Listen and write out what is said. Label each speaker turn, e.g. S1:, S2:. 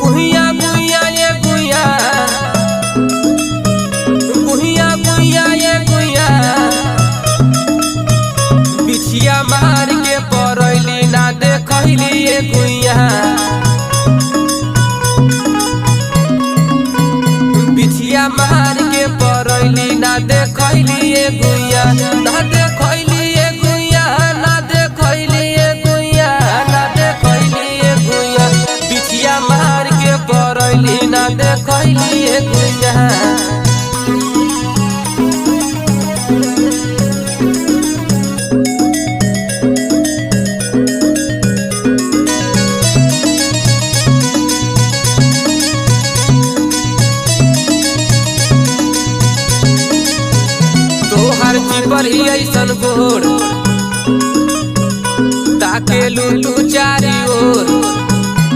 S1: गुहिया गुहिया ये गुहिया, गुहिया गुहिया ये गुहिया, बिछिया मार के परैली ना देखैली ये गुहिया। बिछिया मार के परैली ना देखैली ये गुहिया, ना देखैली ये गुहिया, ना देखैली ये गुहिया, ना देखैली ये गुहिया। बिछिया मार के परैली ना देखैली ये गुहिया। तोहर चिपर ही ऐसन गोर ताके लू तू चारी ओर,